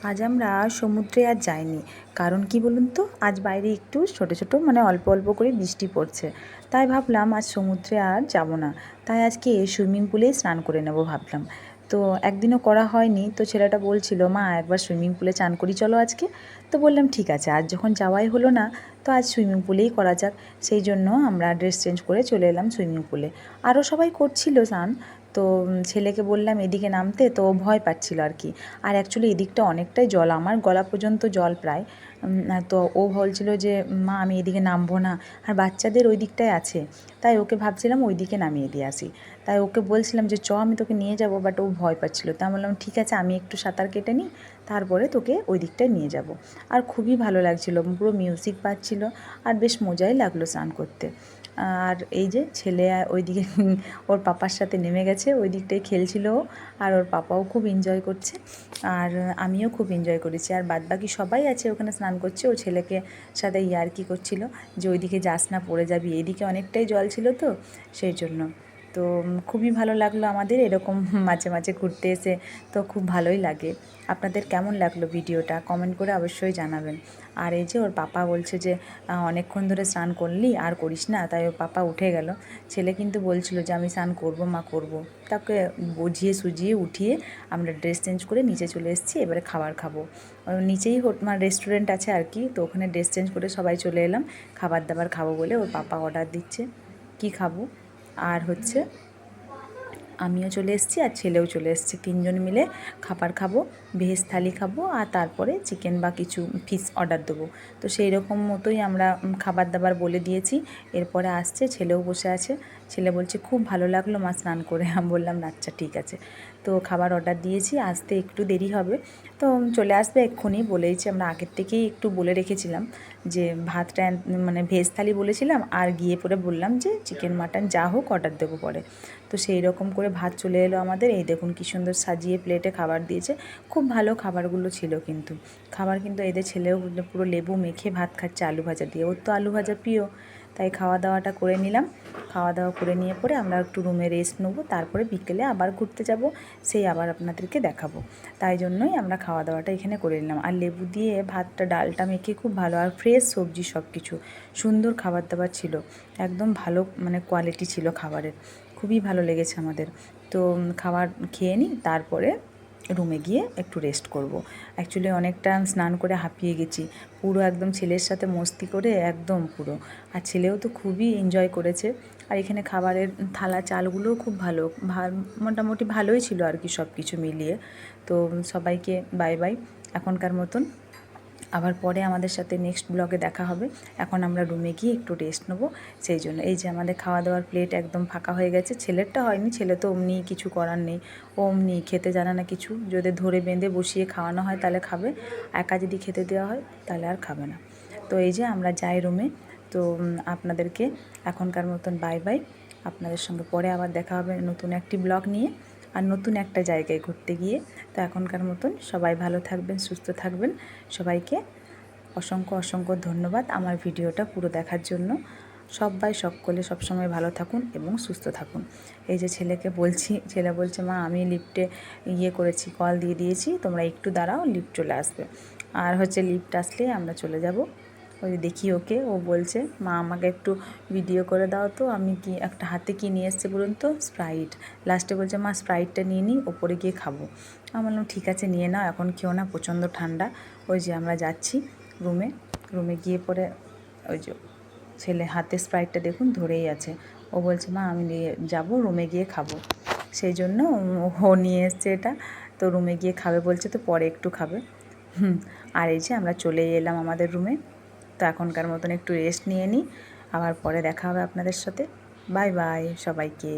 আজ আমরা সমুদ্রে আর যাইনি। কারণ কি বলুন তো, আজ বাইরে একটু ছোটো ছোটো মানে অল্প অল্প করে বৃষ্টি পড়ছে। তাই ভাবলাম আজ সমুদ্রে আর যাব না। তাই আজকে সুইমিং পুলেই স্নান করে নেব ভাবলাম। তো একদিনও করা হয়নি, তো ছেলেটা বলছিল মা একবার সুইমিং পুলে চান করি চলো আজকে। তো বললাম ঠিক আছে, আজ যখন যাওয়াই হলো না তো আজ সুইমিং পুলেই করা যাক। সেই জন্য আমরা ড্রেস চেঞ্জ করে চলে এলাম সুইমিং পুলে। আরও সবাই করছিল স্নান। তো ছেলেকে বললাম এদিকে নামতে, তো ও ভয় পাচ্ছিল আর কি। আর অ্যাকচুয়ালি এদিকটা অনেকটাই জল, আমার গলা পর্যন্ত জল প্রায়। তো ও বলছিল যে মা আমি এদিকে নামবো না, আর বাচ্চাদের ওই দিকটায় আছে, তাই ওকে ভাবছিলাম ওই দিকে নামিয়ে দিয়ে আসি। তাই ওকে বলছিলাম যে চ আমি তোকে নিয়ে যাব, বাট ও ভয় পাচ্ছিল। তাই বললাম ঠিক আছে আমি একটু সাঁতার কেটে নিই, তারপরে তোকে ওই দিকটায় নিয়ে যাব। আর খুবই ভালো লাগছিলো, পুরো মিউজিক বাজছিল আর বেশ মজাই লাগলো স্নান করতে। আর এই যে ছেলে ওইদিকে ওর পাপার সাথে নেমে গেছে, ওই দিকটায় খেলছিল ও, আর ওর পাপাও খুব এনজয় করছে, আর আমিও খুব এনজয় করেছি। আর বাদবাকি সবাই আছে ওখানে স্নান করছে, ও ছেলেকে সাথে ইয়ার্কি করছিল যে ওইদিকে যাস না পড়ে যাবি, এদিকে অনেকটাই জল ছিল তো সেই জন্য। তো খুবই ভালো লাগলো আমাদের এরকম মাঝে মাঝে ঘুরতে এসে, তো খুব ভালোই লাগে। আপনাদের কেমন লাগলো ভিডিওটা কমেন্ট করে অবশ্যই জানাবেন। আর এই যে ওর পাপা বলছে যে অনেকক্ষণ ধরে স্নান করলি আর করিস না, তাই ওর পাপা উঠে গেল। ছেলে কিন্তু বলছিল যে আমি স্নান করবো মা করবো, তাকে বুঝিয়ে সুজিয়ে উঠিয়ে আমরা ড্রেস চেঞ্জ করে নিচে চলে এসেছি, এবারে খাবার খাবো। নিচেই মানে রেস্টুরেন্ট আছে আর কি, তো ওখানে ড্রেস চেঞ্জ করে সবাই চলে এলাম খাবার দাবার খাবো বলে। ওর পাপা অর্ডার দিচ্ছে কি খাবো, আর হচ্ছে আমিও চলে এসেছি আর ছেলেও চলে এসেছে, তিনজন মিলে খাবার খাবো। ভেজ থালি খাবো আর তারপরে চিকেন বা কিছু ফিশ অর্ডার দেবো। তো সেই রকম মতোই আমরা খাবার দাবার বলে দিয়েছি। এরপরে আসছে, ছেলেও বসে আছে। ছেলে বলছে খুব ভালো লাগলো মা স্নান করে। আমি বললাম আচ্ছা ঠিক আছে। তো খাবার অর্ডার দিয়েছি, আসতে একটু দেরি হবে, তো চলে আসবে এক্ষুনি বলেইছে। আমরা আগের থেকেই একটু বলে রেখেছিলাম যে ভাতটা মানে ভেজ থালি বলেছিলাম, আর গিয়ে পরে বললাম যে চিকেন মাটন যা হোক অর্ডার দেবো পরে। তো সেই রকম করে ভাত চলে এলো আমাদের। এই দেখুন কী সুন্দর সাজিয়ে প্লেটে খাবার দিয়েছে, খুব ভালো খাবারগুলো ছিল কিন্তু। খাবার কিন্তু এদের ছেলেও পুরো লেবু মেখে ভাত খাচ্ছে আলু ভাজা দিয়ে, ওর তো আলু ভাজা প্রিয়। তাই খাওয়া দাওয়াটা করে নিলাম। খাওয়া দাওয়া করে নিয়ে পরে আমরা একটু রুমে রেস্ট নেবো, তারপরে বিকেলে আবার ঘুরতে যাব, সেই আবার আপনাদেরকে দেখাবো। তাই জন্যই আমরা খাওয়া দাওয়াটা এখানে করে নিলাম। আর লেবু দিয়ে ভাতটা ডালটা মেখে খুব ভালো, আর ফ্রেশ সবজি সব কিছু সুন্দর খাবার দাবার ছিল, একদম ভালো মানে কোয়ালিটি ছিল খাবারের। খুবই ভালো লেগেছে আমাদের। তো খাবার খেয়ে নিই, তারপরে রুমে গিয়ে একটু রেস্ট করব। অ্যাকচুয়ালি অনেকটা স্নান করে হাঁপিয়ে গেছি পুরো, একদম ছেলের সাথে মস্তি করে একদম পুরো। আর ছেলেও তো খুবই এনজয় করেছে। আর এখানে খাবারের থালা চালগুলোও খুব ভালো, মোটামুটি ভালোই ছিল আর কি সব কিছু মিলিয়ে। তো সবাইকে বাই বাই এখনকার মতন। আবার পরে আমাদের সাথে নেক্সট ব্লগে দেখা হবে। এখন আমরা রুমে গিয়ে একটু রেস্ট নেবো, সেই জন্য। এই যে আমাদের খাওয়া দাওয়ার প্লেট একদম ফাঁকা হয়ে গেছে। ছেলেরটা হয়নি, ছেলে তো অমনি কিছু করার নেই, ও অমনি খেতে জানে না কিছু। যদি ধরে বেঁধে বসিয়ে খাওয়ানো হয় তাহলে খাবে, একা যদি খেতে দেওয়া হয় তাহলে আর খাবে না। তো এই যে আমরা যাই রুমে। তো আপনাদেরকে এখনকার মতন বাই বাই। আপনাদের সঙ্গে পরে আবার দেখা হবে নতুন একটি ব্লগ নিয়ে আর নতুন একটা জায়গায় ঘুরতে গিয়ে। তো এখনকার মতন সবাই ভালো থাকবেন, সুস্থ থাকবেন। সবাইকে অসংখ্য অসংখ্য ধন্যবাদ আমার ভিডিওটা পুরো দেখার জন্য। সবাই সকলে সবসময় ভালো থাকুন এবং সুস্থ থাকুন। এই যে ছেলেকে বলছি, ছেলে বলছে মা আমি লিফটে করেছি, কল দিয়ে দিয়েছি, তোমরা একটু দাঁড়াও লিফট চলে আসবে। আর হচ্ছে লিফট আসলে আমরা চলে যাব। ওই দেখি ওকে, ও বলছে মা আমাকে একটু ভিডিও করে দাও তো, আমি কি একটা হাতে কি নিয়ে এসছে বলুন তো, স্প্রাইট। লাস্টে বলছে মা স্প্রাইটটা নিয়ে নিই, ওপরে গিয়ে খাবো। আমি বললাম ঠিক আছে নিয়ে নাও, এখন খেও না, প্রচণ্ড ঠান্ডা। ওই যে আমরা যাচ্ছি রুমে। রুমে গিয়ে পরে ওই যে ছেলে হাতে স্প্রাইটটা দেখুন ধরেই আছে। ও বলছে মা আমি নিয়ে যাবো, রুমে গিয়ে খাবো। সেই জন্য ও নিয়ে এসছে এটা। তো রুমে গিয়ে খাবে বলছে, তো পরে একটু খাবে। আর এই যে আমরা চলে এলাম আমাদের রুমে। তো এখনকার মতন একটু রেস্ট নিয়ে নিই, আবার পরে দেখা হবে আপনাদের সাথে। বাই বাই সবাইকে।